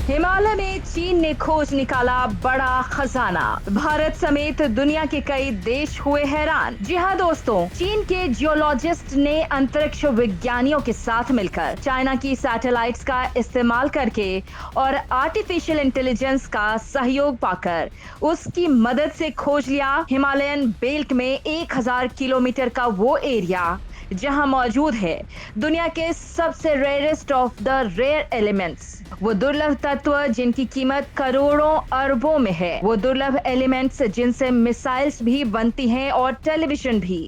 हिमालय में चीन ने खोज निकाला बड़ा खजाना। भारत समेत दुनिया के कई देश हुए हैरान। जी हाँ दोस्तों, चीन के जियोलॉजिस्ट ने अंतरिक्ष विज्ञानियों के साथ मिलकर चाइना की सैटेलाइट्स का इस्तेमाल करके और आर्टिफिशियल इंटेलिजेंस का सहयोग पाकर उसकी मदद से खोज लिया हिमालयन बेल्ट में 1000 किलोमीटर का वो एरिया जहां मौजूद है दुनिया के सबसे rarest of the rare elements, वो दुर्लभ तत्व जिनकी कीमत करोड़ों अरबों में है। वो दुर्लभ एलिमेंट्स जिनसे मिसाइल्स भी बनती हैं और टेलीविजन भी,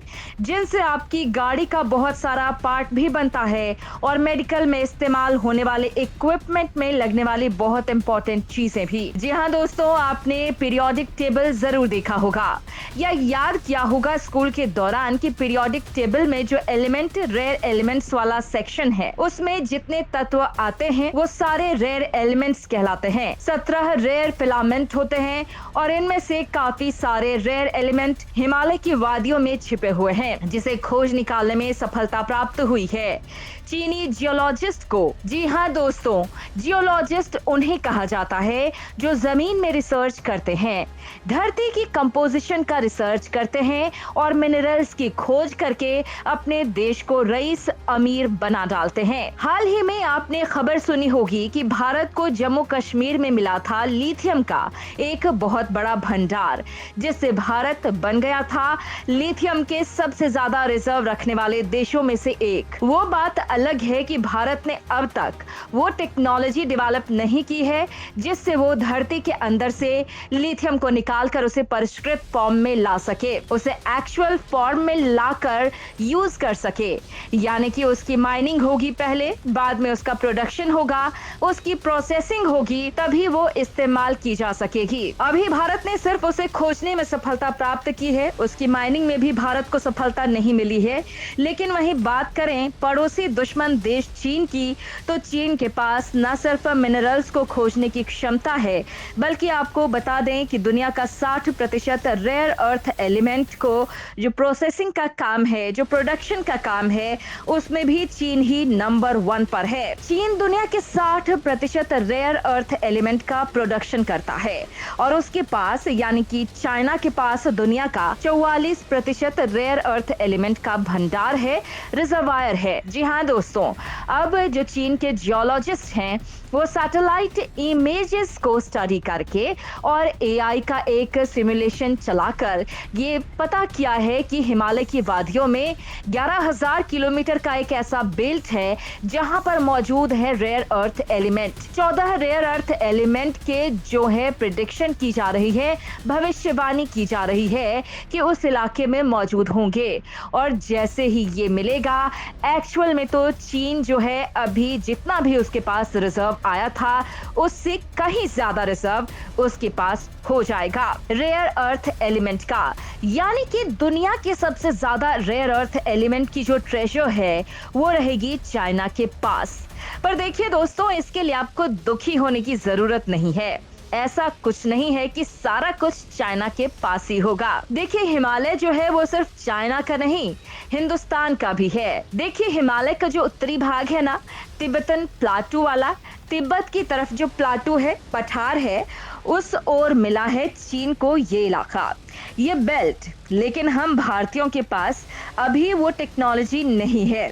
जिनसे आपकी गाड़ी का बहुत सारा पार्ट भी बनता है और मेडिकल में इस्तेमाल होने वाले इक्विपमेंट में लगने वाली बहुत इंपॉर्टेंट चीजें भी। जी हाँ दोस्तों, आपने पीरियोडिक टेबल जरूर देखा होगा या याद किया होगा स्कूल के दौरान कि पीरियोडिक टेबल में जो एलिमेंट रेयर एलिमेंट्स वाला सेक्शन है उसमें जितने तत्व आते हैं वो सारे रेयर एलिमेंट्स कहलाते हैं। 17 रेयर फिलामेंट होते हैं और इनमें से काफी सारे रेयर एलिमेंट हिमालय की वादियों में छिपे हुए हैं, जिसे खोज निकालने में सफलता प्राप्त हुई है चीनी जियोलॉजिस्ट को। जी हाँ दोस्तों, जियोलॉजिस्ट उन्हें कहा जाता है जो जमीन में रिसर्च करते हैं, धरती की कंपोजिशन का रिसर्च करते हैं और मिनरल्स की खोज करके अपने देश को रईस अमीर बना डालते हैं। हाल ही में आपने खबर सुनी होगी कि भारत को जम्मू कश्मीर में मिला था लिथियम का एक बहुत बड़ा भंडार, जिससे भारत बन गया था लिथियम के सबसे ज्यादा रिजर्व रखने वाले देशों में से एक। वो बात अलग है कि भारत ने अब तक वो टेक्नोलॉजी डेवलप नहीं की है जिससे वो धरती के अंदर से लिथियम को निकालकर उसे परिष्कृत फॉर्म में ला सके, उसे एक्चुअल फॉर्म में लाकर यूज कर सके। यानी कि उसकी माइनिंग होगी पहले, बाद में उसका प्रोडक्शन होगा, उसकी प्रोसेसिंग होगी, तभी वो इस्तेमाल की जा सकेगी। अभी भारत ने सिर्फ उसे खोजने में सफलता प्राप्त की है, उसकी माइनिंग में भी भारत को सफलता नहीं मिली है। लेकिन वहीं बात करें पड़ोसी दुश्मन देश चीन की, तो चीन के पास न सिर्फ मिनरल्स को खोजने की क्षमता है, बल्कि आपको बता दें कि दुनिया का 60% रेयर अर्थ एलिमेंट को जो प्रोसेसिंग का काम है, जो प्रोडक्शन का काम है, उसमें भी चीन ही नंबर 1 पर है। चीन दुनिया के 60% रेयर अर्थ एलिमेंट का प्रोडक्शन करता है और उसके पास यानी कि चाइना के पास दुनिया का 44% रेयर अर्थ एलिमेंट का भंडार है, रिजर्वायर है। जी हाँ दोस्तों, अब जो चीन के जियोलॉजिस्ट हैं वो सैटेलाइट इमेजेस को स्टडी करके और एआई का एक सिमुलेशन चलाकर ये पता किया है कि हिमालय की वादियों में 11,000 किलोमीटर का एक ऐसा बेल्ट है जहां पर मौजूद है rare earth element. 14 rare earth element के जो है प्रिडिक्शन की जा रही है, भविष्यवाणी की जा रही है कि उस इलाके में मौजूद होंगे और जैसे ही ये मिलेगा, एक्चुअल में तो चीन जो है अभी जितना भी उसके पास रिजर्व आया था उससे कहीं ज्यादा रिजर्व उसके पास हो जाएगा रेयर अर्थ एलिमेंट का। यानी कि दुनिया के सबसे ज्यादा रेयर अर्थ एलिमेंट की जो ट्रेजर है वो रहेगी चाइना के पास। पर देखिए दोस्तों, इसके लिए आपको दुखी होने की जरूरत नहीं है। ऐसा कुछ नहीं है कि सारा कुछ चाइना के पास ही होगा। देखिए, हिमालय जो है वो सिर्फ चाइना का नहीं, हिंदुस्तान का भी है। देखिए, हिमालय का जो उत्तरी भाग है ना, तिब्बतन प्लाटू वाला, तिब्बत की तरफ जो प्लाटू है, पठार है, उस ओर मिला है चीन को ये इलाका, ये बेल्ट। लेकिन हम भारतीयों के पास अभी वो टेक्नोलॉजी नहीं है।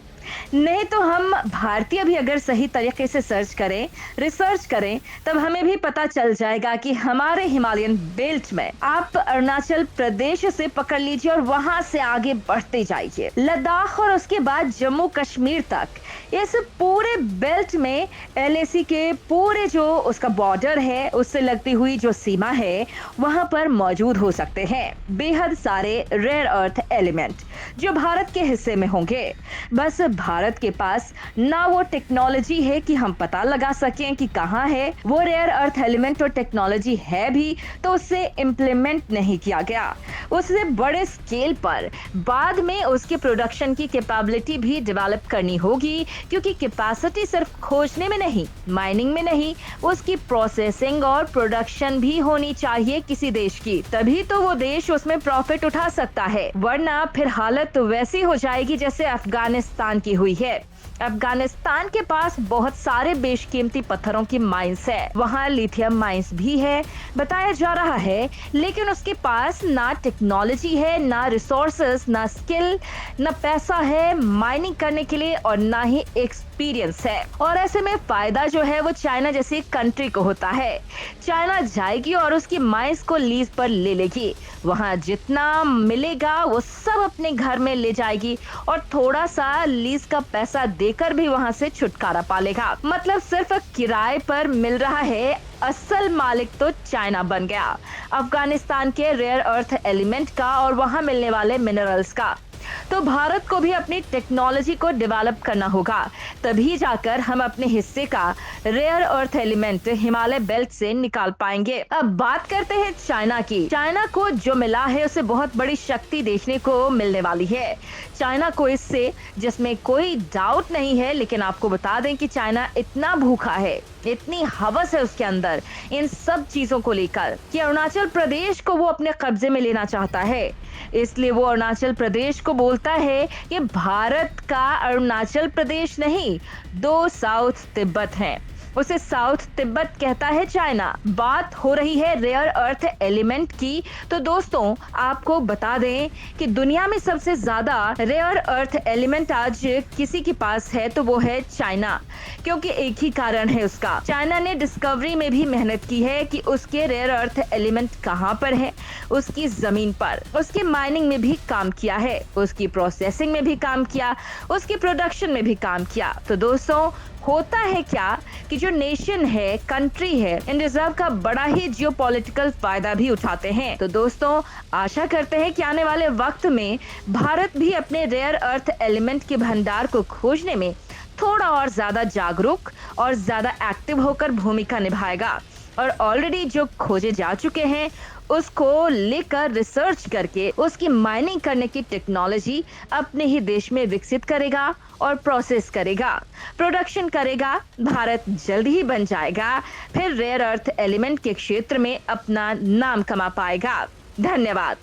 नहीं तो हम भारतीय भी अगर सही तरीके से सर्च करें, रिसर्च करें, तब हमें भी पता चल जाएगा कि हमारे हिमालयन बेल्ट में आप अरुणाचल प्रदेश से पकड़ लीजिए और वहां से आगे बढ़ते जाइए लद्दाख और उसके बाद जम्मू कश्मीर तक, इस पूरे बेल्ट में एलएसी के पूरे जो उसका बॉर्डर है, उससे लगती हुई जो सीमा है, वहां पर मौजूद हो सकते हैं बेहद सारे रेयर अर्थ एलिमेंट जो भारत के हिस्से में होंगे। बस भारत के पास ना वो टेक्नोलॉजी है कि हम पता लगा सकें कि कहाँ है वो रेयर अर्थ एलिमेंट, और टेक्नोलॉजी है भी तो उससे इम्प्लीमेंट नहीं किया गया। उससे बड़े स्केल पर बाद में उसके प्रोडक्शन की कैपेबिलिटी भी डेवलप करनी होगी, क्योंकि कैपेसिटी सिर्फ खोजने में नहीं, माइनिंग में नहीं, उसकी प्रोसेसिंग और प्रोडक्शन भी होनी चाहिए किसी देश की, तभी तो वो देश उसमें प्रॉफिट उठा सकता है। वरना फिर हालत वैसी हो जाएगी जैसे अफगानिस्तान की की हुई है। अफगानिस्तान के पास बहुत सारे बेशकीमती पत्थरों की माइंस है, वहाँ लिथियम माइंस भी है बताया जा रहा है, लेकिन उसके पास ना टेक्नोलॉजी है, ना रिसोर्सेस, ना स्किल, ना पैसा है माइनिंग करने के लिए और ना ही एक्सपीरियंस है। और ऐसे में फायदा जो है वो चाइना जैसी कंट्री को होता है। चाइना जाएगी और उसकी माइंस को लीज पर ले लेगी, वहाँ जितना मिलेगा वो सब अपने घर में ले जाएगी और थोड़ा सा लीज का पैसा देकर भी वहाँ से छुटकारा पा लेगा। मतलब सिर्फ किराए पर मिल रहा है, असल मालिक तो चाइना बन गया अफगानिस्तान के रेयर अर्थ एलिमेंट का और वहाँ मिलने वाले मिनरल्स का। तो भारत को भी अपनी टेक्नोलॉजी को डेवलप करना होगा, तभी जाकर हम अपने हिस्से का rare earth element Himalaya belt से निकाल पाएंगे। अब बात करते हैं चाइना की। चाइना को जो मिला है उसे बहुत बड़ी शक्ति देखने को मिलने वाली है। चाइना को इससे जिसमें कोई डाउट नहीं है, लेकिन आपको बता दें कि चाइना इतना भूखा है, इतनी हवस है उसके अंदर इन सब चीजों को लेकर कि अरुणाचल प्रदेश को वो अपने कब्जे में लेना चाहता है। इसलिए वो अरुणाचल प्रदेश को बोलता है कि भारत का अरुणाचल प्रदेश नहीं, 2 साउथ तिब्बत हैं। उसे साउथ तिब्बत कहता है चाइना। बात हो रही है रेयर अर्थ एलिमेंट की, तो दोस्तों आपको बता दें कि दुनिया में सबसे ज्यादा रेयर अर्थ एलिमेंट आज किसी के पास है तो वो है चाइना, क्योंकि एक ही कारण है उसका। चाइना ने डिस्कवरी में भी मेहनत की है कि उसके रेयर अर्थ एलिमेंट कहाँ पर है, उसकी जमीन पर। उसकी माइनिंग में भी काम किया है, उसकी प्रोसेसिंग में भी काम किया, उसकी प्रोडक्शन में भी काम किया। तो दोस्तों होता है क्या कि जो नेशन है, कंट्री है, इन रिजर्व का बड़ा ही जियोपॉलिटिकल फायदा भी उठाते हैं। तो दोस्तों आशा करते हैं कि आने वाले वक्त में भारत भी अपने रेयर अर्थ एलिमेंट के भंडार को खोजने में थोड़ा और ज्यादा जागरूक और ज्यादा एक्टिव होकर भूमिका निभाएगा और ऑलरेडी जो खोजे जा चुके हैं उसको लेकर रिसर्च करके उसकी माइनिंग करने की टेक्नोलॉजी अपने ही देश में विकसित करेगा और प्रोसेस करेगा, प्रोडक्शन करेगा। भारत जल्द ही बन जाएगा, फिर रेयर अर्थ एलिमेंट के क्षेत्र में अपना नाम कमा पाएगा। धन्यवाद।